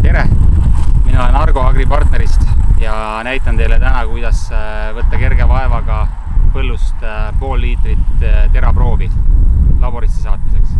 Tere! Mina olen Argo Agri partnerist ja näitan teile täna, kuidas võtta kerge vaevaga põllust pool liitrit teraproovi laborisse saatmiseks.